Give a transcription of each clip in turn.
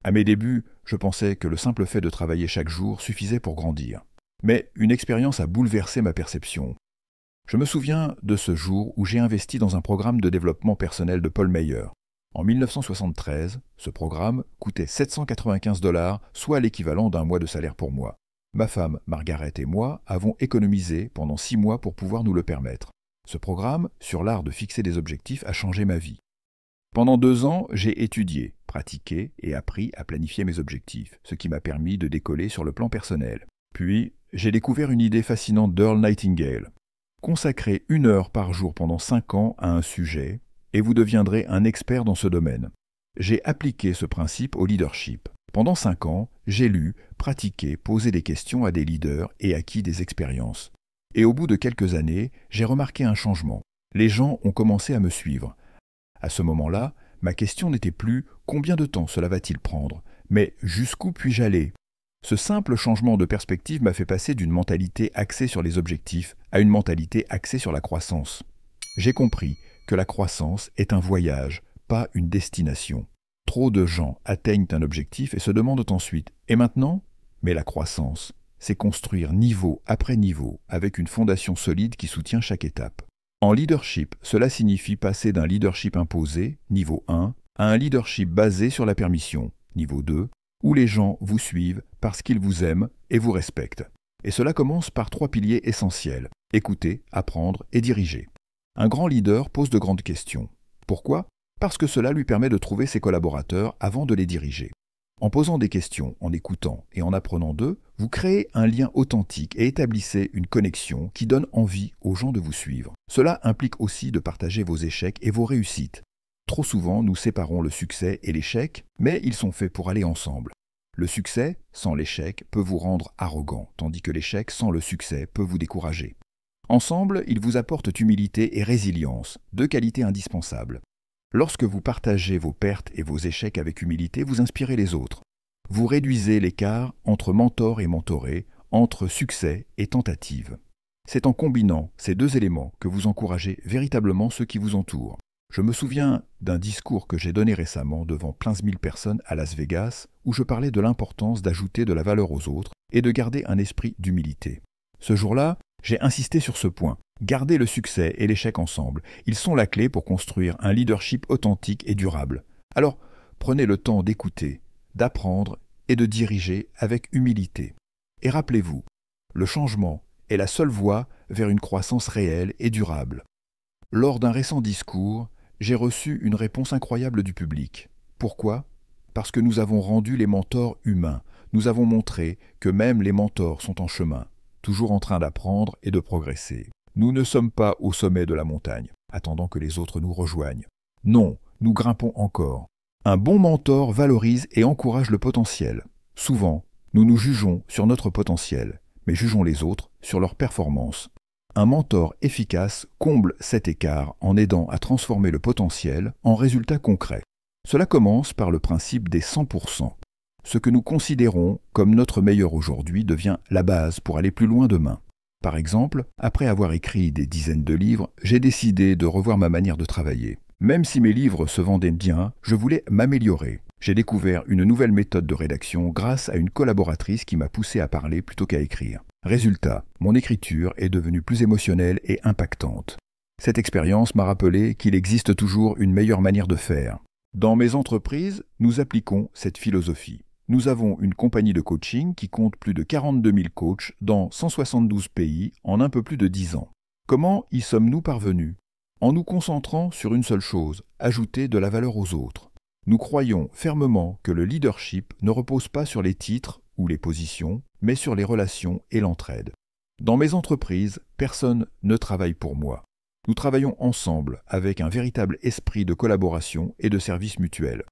À mes débuts, je pensais que le simple fait de travailler chaque jour suffisait pour grandir. Mais une expérience a bouleversé ma perception. Je me souviens de ce jour où j'ai investi dans un programme de développement personnel de Paul Meyer. En 1973, ce programme coûtait 795 $, soit l'équivalent d'un mois de salaire pour moi. Ma femme, Margaret et moi avons économisé pendant 6 mois pour pouvoir nous le permettre. Ce programme, sur l'art de fixer des objectifs, a changé ma vie. Pendant 2 ans, j'ai étudié, pratiqué et appris à planifier mes objectifs, ce qui m'a permis de décoller sur le plan personnel. Puis, j'ai découvert une idée fascinante d'Earl Nightingale. Consacrez 1 heure par jour pendant 5 ans à un sujet, et vous deviendrez un expert dans ce domaine. J'ai appliqué ce principe au leadership. Pendant 5 ans, j'ai lu, pratiqué, posé des questions à des leaders et acquis des expériences. Et au bout de quelques années, j'ai remarqué un changement. Les gens ont commencé à me suivre. À ce moment-là, ma question n'était plus « combien de temps cela va-t-il prendre ?», mais « jusqu'où puis-je aller ?» Ce simple changement de perspective m'a fait passer d'une mentalité axée sur les objectifs à une mentalité axée sur la croissance. J'ai compris que la croissance est un voyage, pas une destination. Trop de gens atteignent un objectif et se demandent ensuite « et maintenant ?» Mais la croissance, c'est construire niveau après niveau avec une fondation solide qui soutient chaque étape. En leadership, cela signifie passer d'un leadership imposé, niveau 1, à un leadership basé sur la permission, niveau 2, où les gens vous suivent parce qu'ils vous aiment et vous respectent. Et cela commence par 3 piliers essentiels: écouter, apprendre et diriger. Un grand leader pose de grandes questions. Pourquoi ? Parce que cela lui permet de trouver ses collaborateurs avant de les diriger. En posant des questions, en écoutant et en apprenant d'eux, vous créez un lien authentique et établissez une connexion qui donne envie aux gens de vous suivre. Cela implique aussi de partager vos échecs et vos réussites. Trop souvent, nous séparons le succès et l'échec, mais ils sont faits pour aller ensemble. Le succès, sans l'échec, peut vous rendre arrogant, tandis que l'échec, sans le succès, peut vous décourager. Ensemble, ils vous apportent humilité et résilience, 2 qualités indispensables. Lorsque vous partagez vos pertes et vos échecs avec humilité, vous inspirez les autres. Vous réduisez l'écart entre mentor et mentoré, entre succès et tentative. C'est en combinant ces 2 éléments que vous encouragez véritablement ceux qui vous entourent. Je me souviens d'un discours que j'ai donné récemment devant plein de 1000 personnes à Las Vegas, où je parlais de l'importance d'ajouter de la valeur aux autres et de garder un esprit d'humilité. Ce jour-là, j'ai insisté sur ce point. Gardez le succès et l'échec ensemble. Ils sont la clé pour construire un leadership authentique et durable. Alors, prenez le temps d'écouter, d'apprendre et de diriger avec humilité. Et rappelez-vous, le changement est la seule voie vers une croissance réelle et durable. Lors d'un récent discours, j'ai reçu une réponse incroyable du public. Pourquoi ? Parce que nous avons rendu les mentors humains. Nous avons montré que même les mentors sont en chemin, toujours en train d'apprendre et de progresser. Nous ne sommes pas au sommet de la montagne, attendant que les autres nous rejoignent. Non, nous grimpons encore. Un bon mentor valorise et encourage le potentiel. Souvent, nous nous jugeons sur notre potentiel, mais jugeons les autres sur leur performance. Un mentor efficace comble cet écart en aidant à transformer le potentiel en résultats concrets. Cela commence par le principe des 100%. Ce que nous considérons comme notre meilleur aujourd'hui devient la base pour aller plus loin demain. Par exemple, après avoir écrit des dizaines de livres, j'ai décidé de revoir ma manière de travailler. Même si mes livres se vendaient bien, je voulais m'améliorer. J'ai découvert une nouvelle méthode de rédaction grâce à une collaboratrice qui m'a poussé à parler plutôt qu'à écrire. Résultat, mon écriture est devenue plus émotionnelle et impactante. Cette expérience m'a rappelé qu'il existe toujours une meilleure manière de faire. Dans mes entreprises, nous appliquons cette philosophie. Nous avons une compagnie de coaching qui compte plus de 42 000 coachs dans 172 pays en un peu plus de 10 ans. Comment y sommes-nous parvenus ? En nous concentrant sur une seule chose, ajouter de la valeur aux autres. Nous croyons fermement que le leadership ne repose pas sur les titres ou les positions, mais sur les relations et l'entraide. Dans mes entreprises, personne ne travaille pour moi. Nous travaillons ensemble avec un véritable esprit de collaboration et de service mutuel.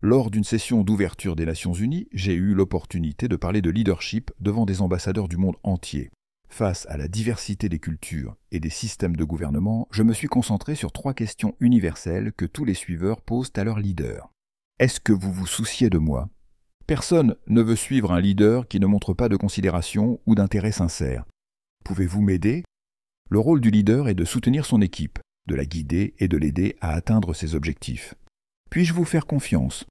Lors d'une session d'ouverture des Nations Unies, j'ai eu l'opportunité de parler de leadership devant des ambassadeurs du monde entier. Face à la diversité des cultures et des systèmes de gouvernement, je me suis concentré sur 3 questions universelles que tous les suiveurs posent à leur leader. Est-ce que vous vous souciez de moi ? Personne ne veut suivre un leader qui ne montre pas de considération ou d'intérêt sincère. Pouvez-vous m'aider ? Le rôle du leader est de soutenir son équipe, de la guider et de l'aider à atteindre ses objectifs. Puis-je vous faire confiance ?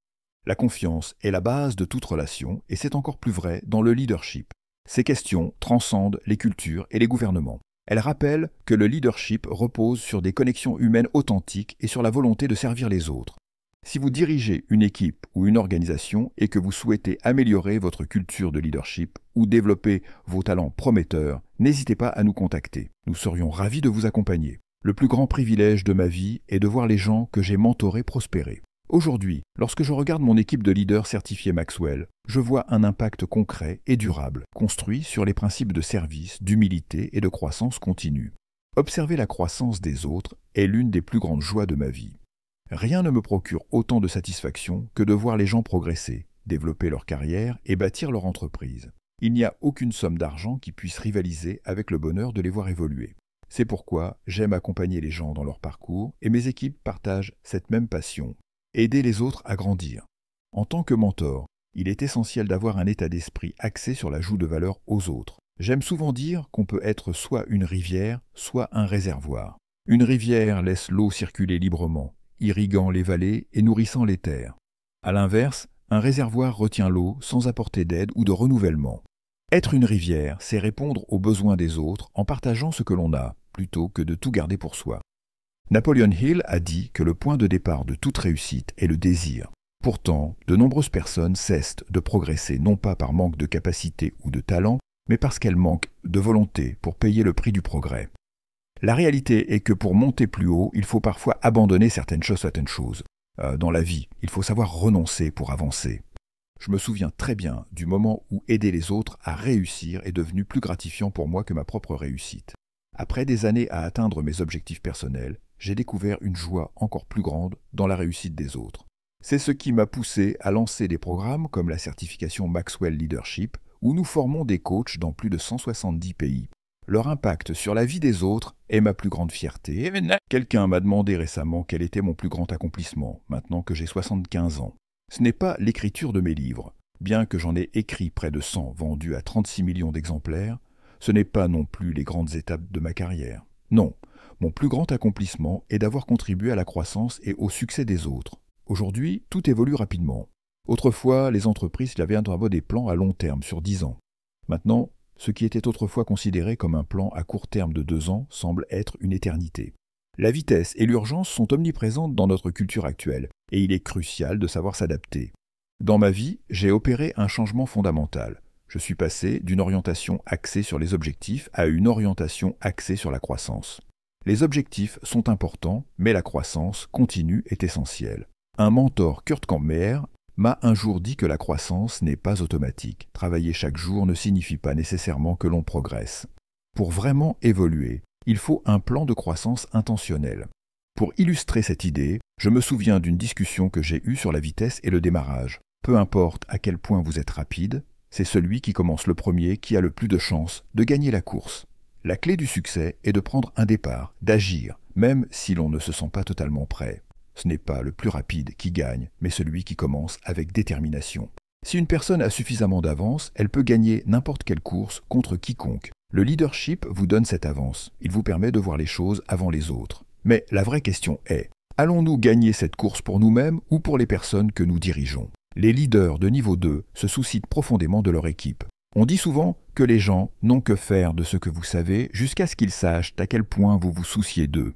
La confiance est la base de toute relation et c'est encore plus vrai dans le leadership. Ces questions transcendent les cultures et les gouvernements. Elles rappellent que le leadership repose sur des connexions humaines authentiques et sur la volonté de servir les autres. Si vous dirigez une équipe ou une organisation et que vous souhaitez améliorer votre culture de leadership ou développer vos talents prometteurs, n'hésitez pas à nous contacter. Nous serions ravis de vous accompagner. Le plus grand privilège de ma vie est de voir les gens que j'ai mentorés prospérer. Aujourd'hui, lorsque je regarde mon équipe de leaders certifiés Maxwell, je vois un impact concret et durable, construit sur les principes de service, d'humilité et de croissance continue. Observer la croissance des autres est l'une des plus grandes joies de ma vie. Rien ne me procure autant de satisfaction que de voir les gens progresser, développer leur carrière et bâtir leur entreprise. Il n'y a aucune somme d'argent qui puisse rivaliser avec le bonheur de les voir évoluer. C'est pourquoi j'aime accompagner les gens dans leur parcours et mes équipes partagent cette même passion. Aider les autres à grandir. En tant que mentor, il est essentiel d'avoir un état d'esprit axé sur l'ajout de valeur aux autres. J'aime souvent dire qu'on peut être soit une rivière, soit un réservoir. Une rivière laisse l'eau circuler librement, irriguant les vallées et nourrissant les terres. À l'inverse, un réservoir retient l'eau sans apporter d'aide ou de renouvellement. Être une rivière, c'est répondre aux besoins des autres en partageant ce que l'on a, plutôt que de tout garder pour soi. Napoleon Hill a dit que le point de départ de toute réussite est le désir. Pourtant, de nombreuses personnes cessent de progresser non pas par manque de capacité ou de talent, mais parce qu'elles manquent de volonté pour payer le prix du progrès. La réalité est que pour monter plus haut, il faut parfois abandonner certaines choses. Dans la vie, il faut savoir renoncer pour avancer. Je me souviens très bien du moment où aider les autres à réussir est devenu plus gratifiant pour moi que ma propre réussite. Après des années à atteindre mes objectifs personnels, j'ai découvert une joie encore plus grande dans la réussite des autres. C'est ce qui m'a poussé à lancer des programmes comme la certification Maxwell Leadership, où nous formons des coachs dans plus de 170 pays. Leur impact sur la vie des autres est ma plus grande fierté. Quelqu'un m'a demandé récemment quel était mon plus grand accomplissement, maintenant que j'ai 75 ans. Ce n'est pas l'écriture de mes livres. Bien que j'en ai écrit près de 100 vendus à 36 millions d'exemplaires, ce n'est pas non plus les grandes étapes de ma carrière. Non, mon plus grand accomplissement est d'avoir contribué à la croissance et au succès des autres. Aujourd'hui, tout évolue rapidement. Autrefois, les entreprises avaient des plans à long terme sur 10 ans. Maintenant, ce qui était autrefois considéré comme un plan à court terme de 2 ans semble être une éternité. La vitesse et l'urgence sont omniprésentes dans notre culture actuelle, et il est crucial de savoir s'adapter. Dans ma vie, j'ai opéré un changement fondamental. Je suis passé d'une orientation axée sur les objectifs à une orientation axée sur la croissance. Les objectifs sont importants, mais la croissance continue est essentielle. Un mentor, Kurt Campbell, m'a un jour dit que la croissance n'est pas automatique. Travailler chaque jour ne signifie pas nécessairement que l'on progresse. Pour vraiment évoluer, il faut un plan de croissance intentionnel. Pour illustrer cette idée, je me souviens d'une discussion que j'ai eue sur la vitesse et le démarrage. Peu importe à quel point vous êtes rapide, c'est celui qui commence le premier qui a le plus de chances de gagner la course. La clé du succès est de prendre un départ, d'agir, même si l'on ne se sent pas totalement prêt. Ce n'est pas le plus rapide qui gagne, mais celui qui commence avec détermination. Si une personne a suffisamment d'avance, elle peut gagner n'importe quelle course contre quiconque. Le leadership vous donne cette avance. Il vous permet de voir les choses avant les autres. Mais la vraie question est, allons-nous gagner cette course pour nous-mêmes ou pour les personnes que nous dirigeons ? Les leaders de niveau 2 se soucient profondément de leur équipe. On dit souvent que les gens n'ont que faire de ce que vous savez jusqu'à ce qu'ils sachent à quel point vous vous souciez d'eux.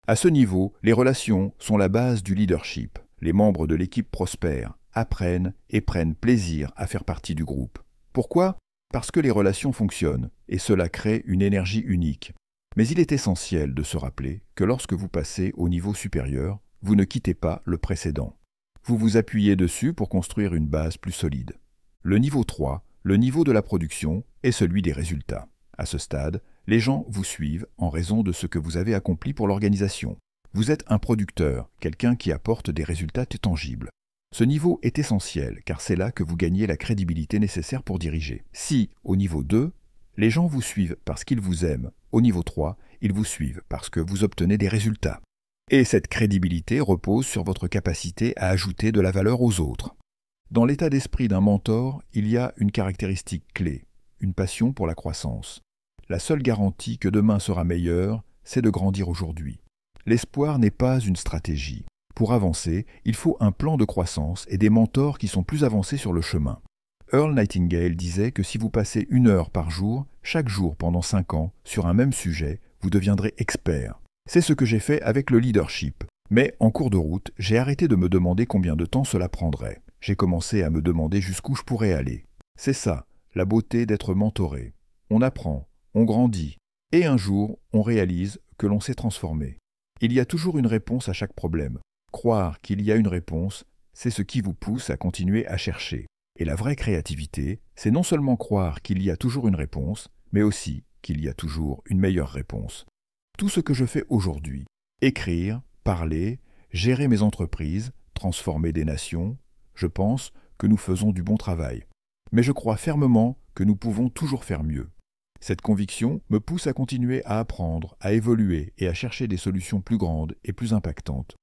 À ce niveau, les relations sont la base du leadership. Les membres de l'équipe prospèrent, apprennent et prennent plaisir à faire partie du groupe. Pourquoi ? Parce que les relations fonctionnent, et cela crée une énergie unique. Mais il est essentiel de se rappeler que lorsque vous passez au niveau supérieur, vous ne quittez pas le précédent. Vous vous appuyez dessus pour construire une base plus solide. Le niveau 3, le niveau de la production, est celui des résultats. À ce stade, les gens vous suivent en raison de ce que vous avez accompli pour l'organisation. Vous êtes un producteur, quelqu'un qui apporte des résultats tangibles. Ce niveau est essentiel car c'est là que vous gagnez la crédibilité nécessaire pour diriger. Si, au niveau 2, les gens vous suivent parce qu'ils vous aiment, au niveau 3, ils vous suivent parce que vous obtenez des résultats. Et cette crédibilité repose sur votre capacité à ajouter de la valeur aux autres. Dans l'état d'esprit d'un mentor, il y a une caractéristique clé, une passion pour la croissance. La seule garantie que demain sera meilleur, c'est de grandir aujourd'hui. L'espoir n'est pas une stratégie. Pour avancer, il faut un plan de croissance et des mentors qui sont plus avancés sur le chemin. Earl Nightingale disait que si vous passez 1 heure par jour, chaque jour pendant 5 ans, sur un même sujet, vous deviendrez expert. C'est ce que j'ai fait avec le leadership. Mais en cours de route, j'ai arrêté de me demander combien de temps cela prendrait. J'ai commencé à me demander jusqu'où je pourrais aller. C'est ça, la beauté d'être mentoré. On apprend, on grandit, et un jour, on réalise que l'on s'est transformé. Il y a toujours une réponse à chaque problème. Croire qu'il y a une réponse, c'est ce qui vous pousse à continuer à chercher. Et la vraie créativité, c'est non seulement croire qu'il y a toujours une réponse, mais aussi qu'il y a toujours une meilleure réponse. Tout ce que je fais aujourd'hui, écrire, parler, gérer mes entreprises, transformer des nations, je pense que nous faisons du bon travail. Mais je crois fermement que nous pouvons toujours faire mieux. Cette conviction me pousse à continuer à apprendre, à évoluer et à chercher des solutions plus grandes et plus impactantes.